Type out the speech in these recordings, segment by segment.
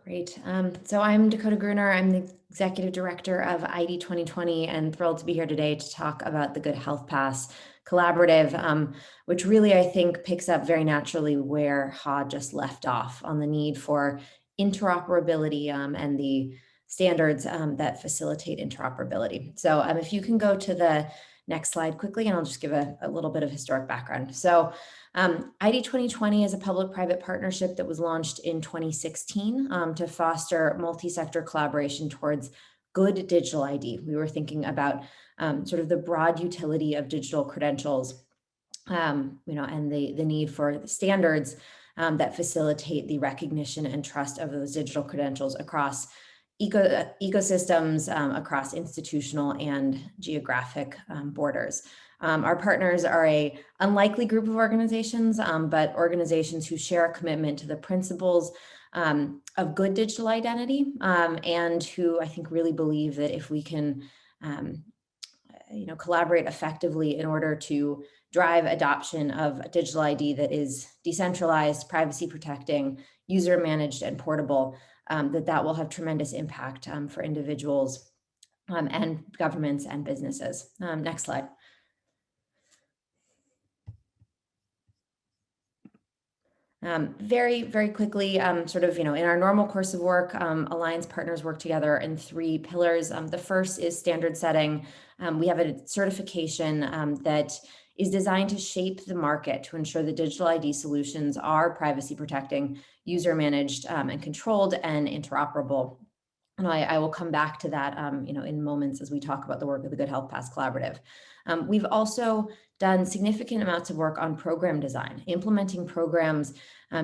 Great. So I'm Dakota Gruner. I'm the executive director of ID 2020 and thrilled to be here today to talk about the Good Health Pass collaborative, which really I think picks up very naturally where Ha just left off on the need for interoperability and the standards that facilitate interoperability. So if you can go to the next slide quickly, and I'll just give a little bit of historic background. So ID 2020 is a public-private partnership that was launched in 2016 to foster multi-sector collaboration towards good digital ID. We were thinking about sort of the broad utility of digital credentials, and the need for standards that facilitate the recognition and trust of those digital credentials across ecosystems, across institutional and geographic borders. Our partners are a unlikely group of organizations, but organizations who share a commitment to the principles of good digital identity, and who I think really believe that if we can, collaborate effectively in order to drive adoption of digital ID that is decentralized, privacy protecting, user managed, and portable, that will have tremendous impact for individuals and governments and businesses. Next slide. Very, very quickly, in our normal course of work, Alliance partners work together in three pillars. The first is standard setting. We have a certification that is designed to shape the market to ensure the digital ID solutions are privacy protecting, user managed, and controlled and interoperable. And I will come back to that, in moments as we talk about the work of the Good Health Pass Collaborative. We've also done significant amounts of work on program design, implementing programs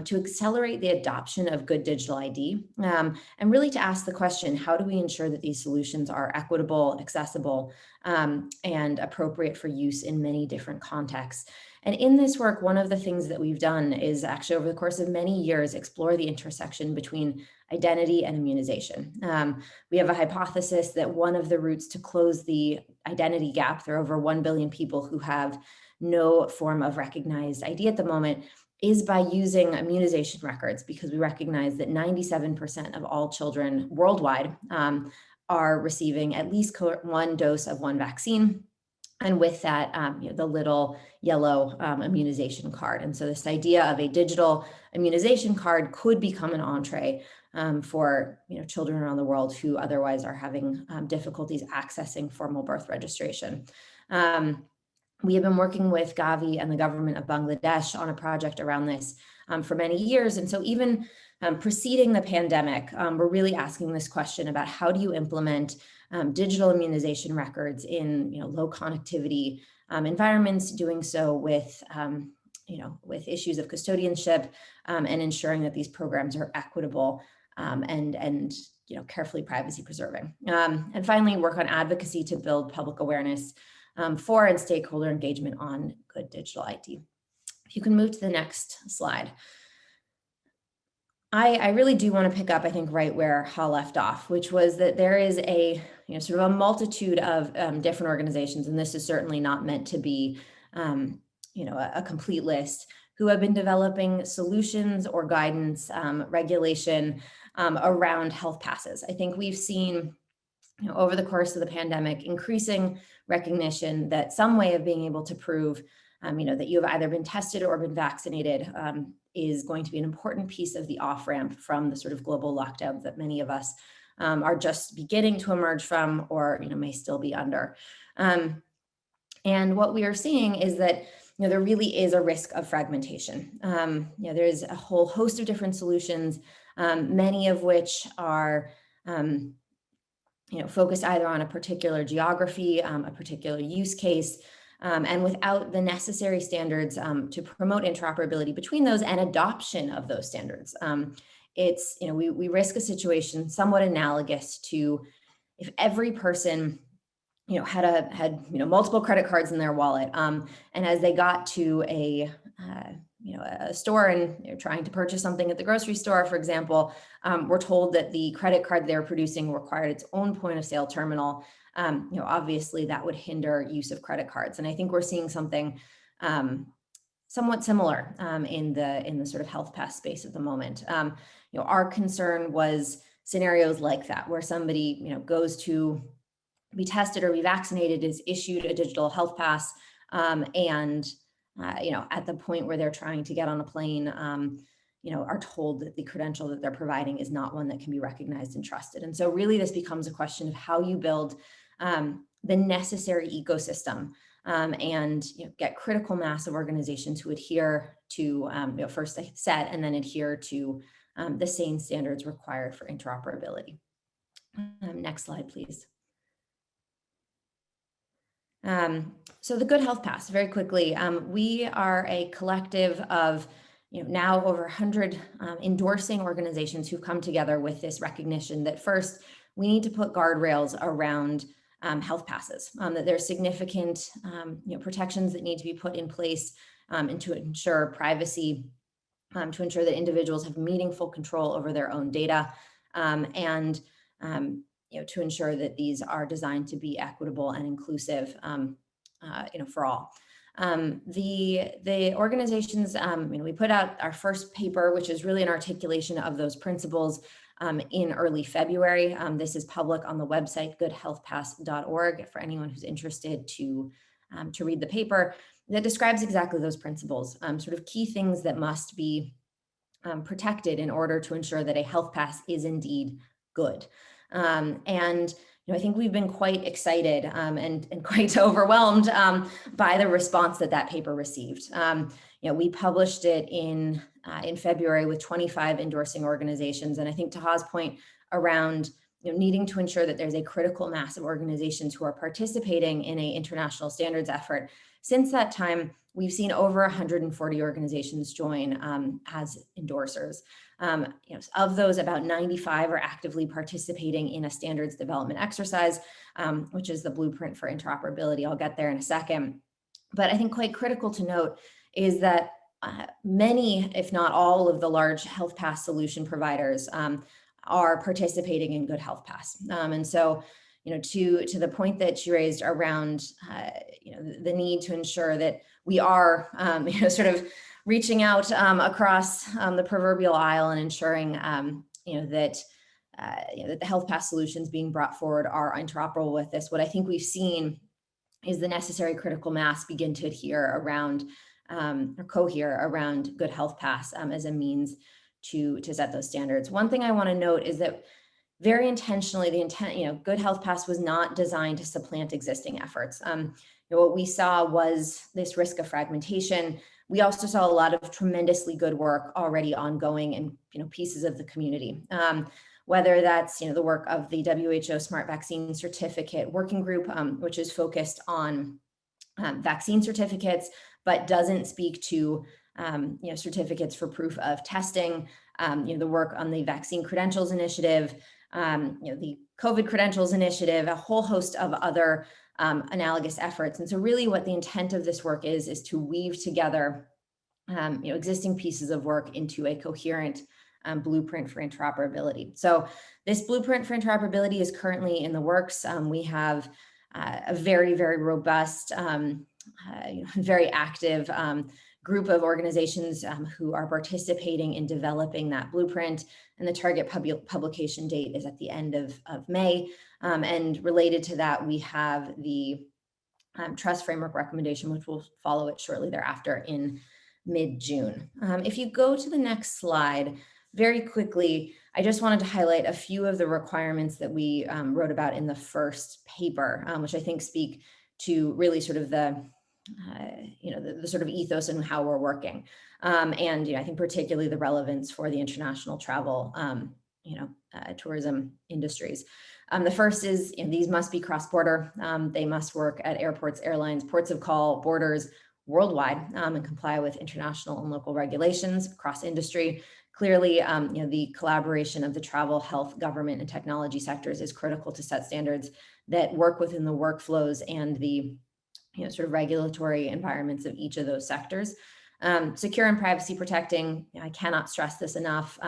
to accelerate the adoption of good digital ID, and really to ask the question, how do we ensure that these solutions are equitable, accessible, and appropriate for use in many different contexts? And in this work, one of the things that we've done is actually over the course of many years, explore the intersection between identity and immunization. We have a hypothesis that one of the routes to close the identity gap, there are over 1 billion people who have no form of recognized ID at the moment, is by using immunization records, because we recognize that 97% of all children worldwide are receiving at least one dose of one vaccine. And with that, the little yellow immunization card. And so this idea of a digital immunization card could become an entree for children around the world who otherwise are having difficulties accessing formal birth registration. We have been working with Gavi and the government of Bangladesh on a project around this for many years. And so even preceding the pandemic, we're really asking this question about how do you implement digital immunization records in low connectivity environments, doing so with issues of custodianship and ensuring that these programs are equitable and carefully privacy preserving. And finally, work on advocacy to build public awareness for and stakeholder engagement on good digital ID. If you can move to the next slide. I really do want to pick up, I think, right where Ha left off, which was that there is a sort of a multitude of different organizations, and this is certainly not meant to be a complete list, who have been developing solutions or guidance, regulation around health passes. I think we've seen over the course of the pandemic increasing recognition that some way of being able to prove that you have either been tested or been vaccinated is going to be an important piece of the off-ramp from the sort of global lockdowns that many of us are just beginning to emerge from or may still be under. And what we are seeing is that there really is a risk of fragmentation. There's a whole host of different solutions, many of which are focused either on a particular geography, a particular use case, and without the necessary standards to promote interoperability between those and adoption of those standards. We risk a situation somewhat analogous to if every person had multiple credit cards in their wallet, and as they got to a store and they're trying to purchase something at the grocery store, for example, we're told that the credit card they're producing required its own point of sale terminal. Obviously that would hinder use of credit cards. And I think we're seeing something somewhat similar in the sort of health pass space at the moment. our concern was scenarios like that, where somebody, goes to be tested or be vaccinated, is issued a digital health pass, and at the point where they're trying to get on a plane, are told that the credential that they're providing is not one that can be recognized and trusted. And so really this becomes a question of how you build the necessary ecosystem, and get critical mass of organization to adhere to first set and then adhere to the same standards required for interoperability. Next slide, please. So the Good Health Pass, very quickly, we are a collective of now over 100 endorsing organizations who've come together with this recognition that first, we need to put guardrails around health passes, that there's significant protections that need to be put in place, and to ensure privacy, to ensure that individuals have meaningful control over their own data, and to ensure that these are designed to be equitable and inclusive, for all. The organizations, we put out our first paper, which is really an articulation of those principles, in early February. This is public on the website, goodhealthpass.org, for anyone who's interested to read the paper that describes exactly those principles, sort of key things that must be protected in order to ensure that a health pass is indeed good. And I think we've been quite excited and quite overwhelmed by the response that paper received. We published it in February with 25 endorsing organizations, and I think Taha's point around needing to ensure that there's a critical mass of organizations who are participating in an international standards effort. Since that time, we've seen over 140 organizations join as endorsers. Of those, about 95 are actively participating in a standards development exercise, which is the blueprint for interoperability. I'll get there in a second. But I think quite critical to note is that many, if not all, of the large health pass solution providers are participating in Good Health Pass. And so, to the point that you raised around, the need to ensure that we are, sort of reaching out across the proverbial aisle and ensuring, that the health pass solutions being brought forward are interoperable with this. What I think we've seen is the necessary critical mass begin to adhere around or cohere around Good Health Pass as a means to set those standards. One thing I want to note is that very intentionally, the intent, Good Health Pass was not designed to supplant existing efforts. What we saw was this risk of fragmentation. We also saw a lot of tremendously good work already ongoing in pieces of the community, whether that's the work of the WHO Smart Vaccine Certificate Working Group, which is focused on vaccine certificates, but doesn't speak to certificates for proof of testing. The work on the Vaccine Credentials Initiative, the COVID Credentials Initiative, a whole host of other analogous efforts. And so really what the intent of this work is to weave together existing pieces of work into a coherent blueprint for interoperability. So this blueprint for interoperability is currently in the works. We have a very, very robust, very active group of organizations who are participating in developing that blueprint, and the target publication date is at the end of May. And related to that, we have the trust framework recommendation, which will follow it shortly thereafter in mid-June. If you go to the next slide, very quickly, I just wanted to highlight a few of the requirements that we wrote about in the first paper, which I think speak to really sort of the sort of ethos and how we're working. And I think particularly the relevance for the international travel, tourism industries. The first is these must be cross-border. They must work at airports, airlines, ports of call, borders worldwide, and comply with international and local regulations across industry. Clearly, the collaboration of the travel, health, government, and technology sectors is critical to set standards that work within the workflows and the sort of regulatory environments of each of those sectors. Secure and privacy protecting, I cannot stress this enough.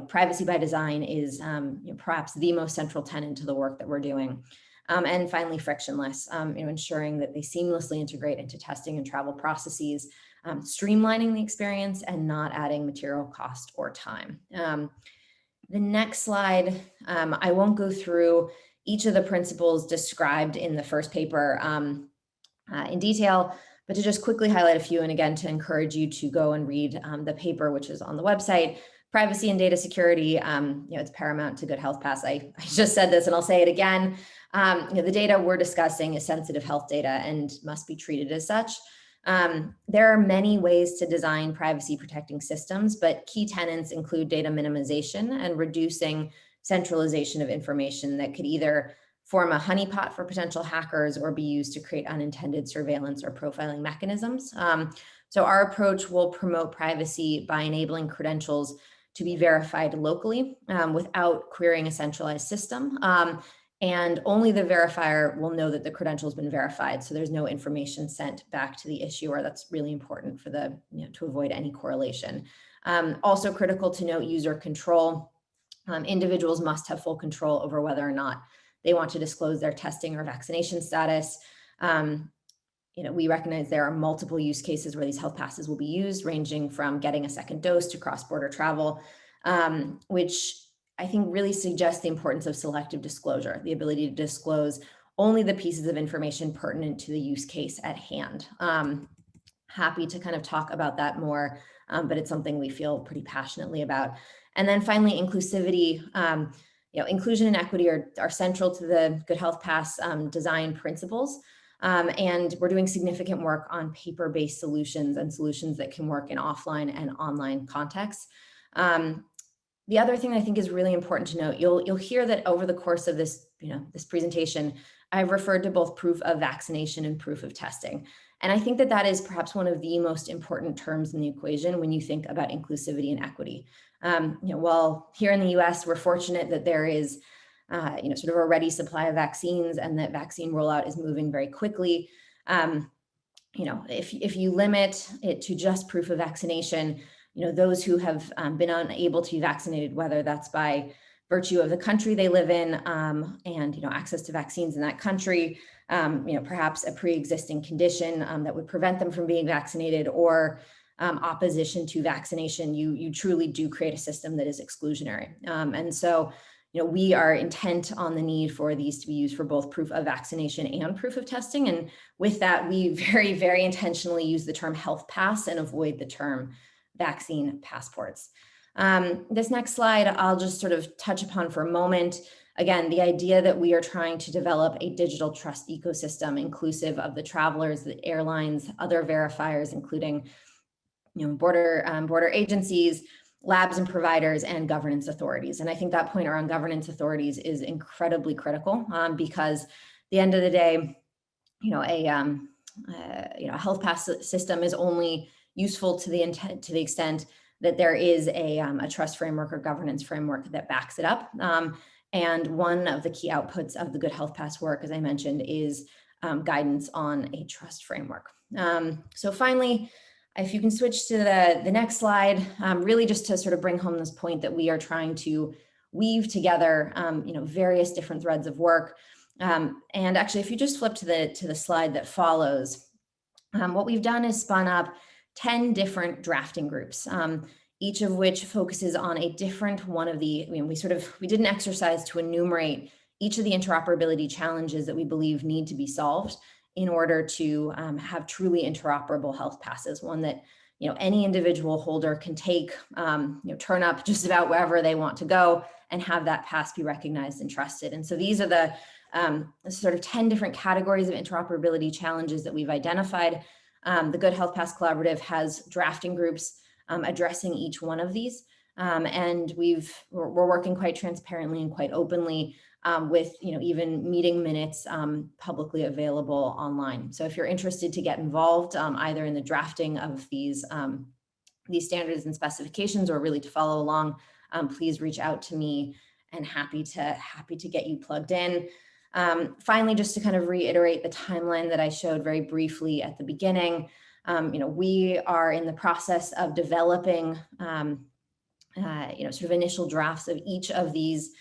Privacy by design is perhaps the most central tenet to the work that we're doing. And finally, frictionless, ensuring that they seamlessly integrate into testing and travel processes. streamlining the experience and not adding material cost or time. The next slide, I won't go through each of the principles described in the first paper in detail, but to just quickly highlight a few, and again, to encourage you to go and read the paper, which is on the website. Privacy and data security, it's paramount to good health pass. I just said this and I'll say it again. The data we're discussing is sensitive health data and must be treated as such. There are many ways to design privacy protecting systems, but key tenets include data minimization and reducing centralization of information that could either form a honeypot for potential hackers or be used to create unintended surveillance or profiling mechanisms. So our approach will promote privacy by enabling credentials to be verified locally without querying a centralized system. And only the verifier will know that the credential has been verified. So there's no information sent back to the issuer. That's really important for to avoid any correlation. Also critical to note user control. Individuals must have full control over whether or not they want to disclose their testing or vaccination status. We recognize there are multiple use cases where these health passes will be used, ranging from getting a second dose to cross-border travel, which I think really suggests the importance of selective disclosure, the ability to disclose only the pieces of information pertinent to the use case at hand. Happy to kind of talk about that more, but it's something we feel pretty passionately about. And then finally, inclusivity. Inclusion and equity are central to the Good Health Pass design principles. And we're doing significant work on paper-based solutions and solutions that can work in offline and online contexts. The other thing I think is really important to note, you'll hear that over the course of this presentation, I've referred to both proof of vaccination and proof of testing. And I think that is perhaps one of the most important terms in the equation when you think about inclusivity and equity. While here in the US, we're fortunate that there is sort of a ready supply of vaccines and that vaccine rollout is moving very quickly. If you limit it to just proof of vaccination, those who have been unable to be vaccinated, whether that's by virtue of the country they live in and access to vaccines in that country, perhaps a pre-existing condition that would prevent them from being vaccinated, or opposition to vaccination, you truly do create a system that is exclusionary. And so we are intent on the need for these to be used for both proof of vaccination and proof of testing. And with that, we very, very intentionally use the term health pass and avoid the term vaccine passports. This next slide, I'll just sort of touch upon for a moment. Again, the idea that we are trying to develop a digital trust ecosystem inclusive of the travelers, the airlines, other verifiers, including border agencies, labs and providers, and governance authorities. And I think that point around governance authorities is incredibly critical because at the end of the day, a health pass system is only useful to the extent that there is a trust framework or governance framework that backs it up. And one of the key outputs of the Good Health Pass work, as I mentioned, is guidance on a trust framework. So finally, if you can switch to the next slide, really just to sort of bring home this point that we are trying to weave together, various different threads of work. And actually, if you just flip to the slide that follows, what we've done is spun up 10 different drafting groups, each of which focuses on a different one of the, we did an exercise to enumerate each of the interoperability challenges that we believe need to be solved in order to have truly interoperable health passes, one that any individual holder can take, turn up just about wherever they want to go and have that pass be recognized and trusted. And so these are the sort of 10 different categories of interoperability challenges that we've identified. The Good Health Pass Collaborative has drafting groups addressing each one of these. And we're working quite transparently and quite openly with even meeting minutes publicly available online. So if you're interested to get involved either in the drafting of these standards and specifications or really to follow along, please reach out to me and happy to get you plugged in. Finally, just to kind of reiterate the timeline that I showed very briefly at the beginning, we are in the process of developing sort of initial drafts of each of these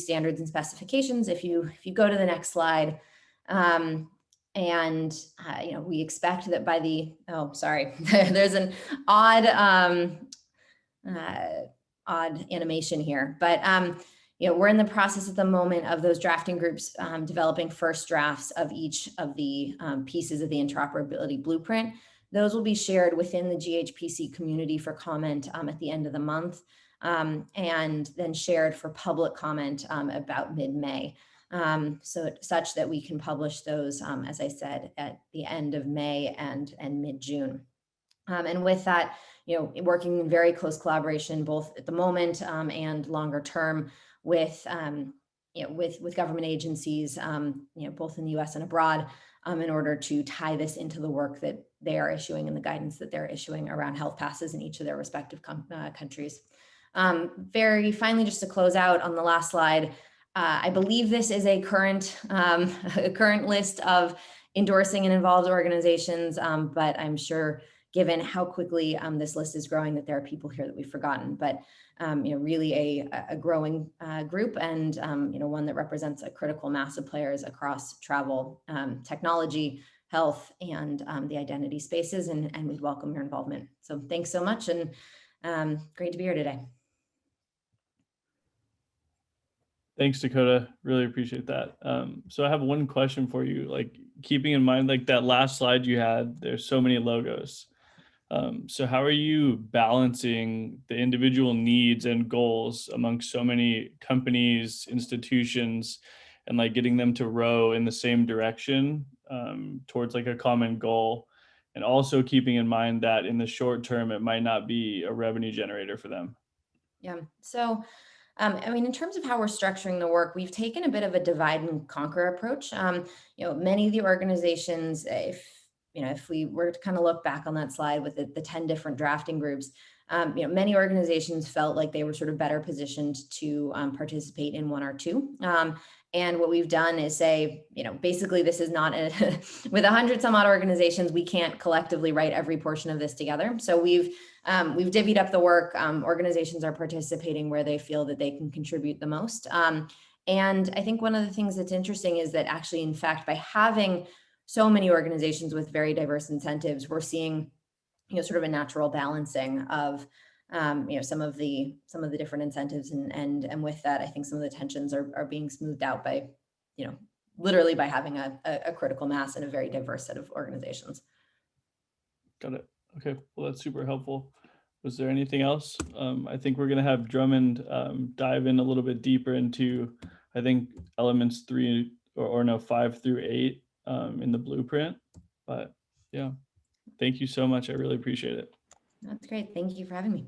standards and specifications. If you go to the next slide, And we expect that by oh, sorry, there's an odd uh, odd animation here, but we're in the process at the moment of those drafting groups developing first drafts of each of the pieces of the interoperability blueprint. Those will be shared within the GHPC community for comment at the end of the month, and then shared for public comment about mid-May. Such that we can publish those, as I said, at the end of May and mid-June. And with that, working in very close collaboration, both at the moment and longer term with, with government agencies, both in the US and abroad, in order to tie this into the work that they are issuing and the guidance that they're issuing around health passes in each of their respective countries. Very finally, just to close out on the last slide, I believe this is a current list of endorsing and involved organizations, but I'm sure given how quickly this list is growing that there are people here that we've forgotten, but really a growing group, and one that represents a critical mass of players across travel, technology, health, and the identity spaces, and we'd welcome your involvement. So thanks so much, and great to be here today. Thanks, Dakota. Really appreciate that. So I have one question for you, like keeping in mind, like that last slide you had, there's so many logos. So how are you balancing the individual needs and goals amongst so many companies, institutions, and like getting them to row in the same direction towards like a common goal, and also keeping in mind that in the short term, it might not be a revenue generator for them? Yeah. So, in terms of how we're structuring the work, we've taken a bit of a divide and conquer approach. Many of the organizations, if we were to kind of look back on that slide with the 10 different drafting groups, many organizations felt like they were sort of better positioned to participate in one or two. And what we've done is say, basically this is not with 100 some odd organizations, we can't collectively write every portion of this together. So we've divvied up the work. Organizations are participating where they feel that they can contribute the most. And I think one of the things that's interesting is that actually, in fact, by having so many organizations with very diverse incentives, we're seeing, sort of a natural balancing of, some of the different incentives, and with that, I think some of the tensions are being smoothed out by, literally by having a critical mass and a very diverse set of organizations. Got it. Okay, well, that's super helpful. Was there anything else? I think we're going to have Drummond dive in a little bit deeper into, I think, elements 3 or no, 5 through 8 in the blueprint. But yeah, thank you so much. I really appreciate it. That's great. Thank you for having me.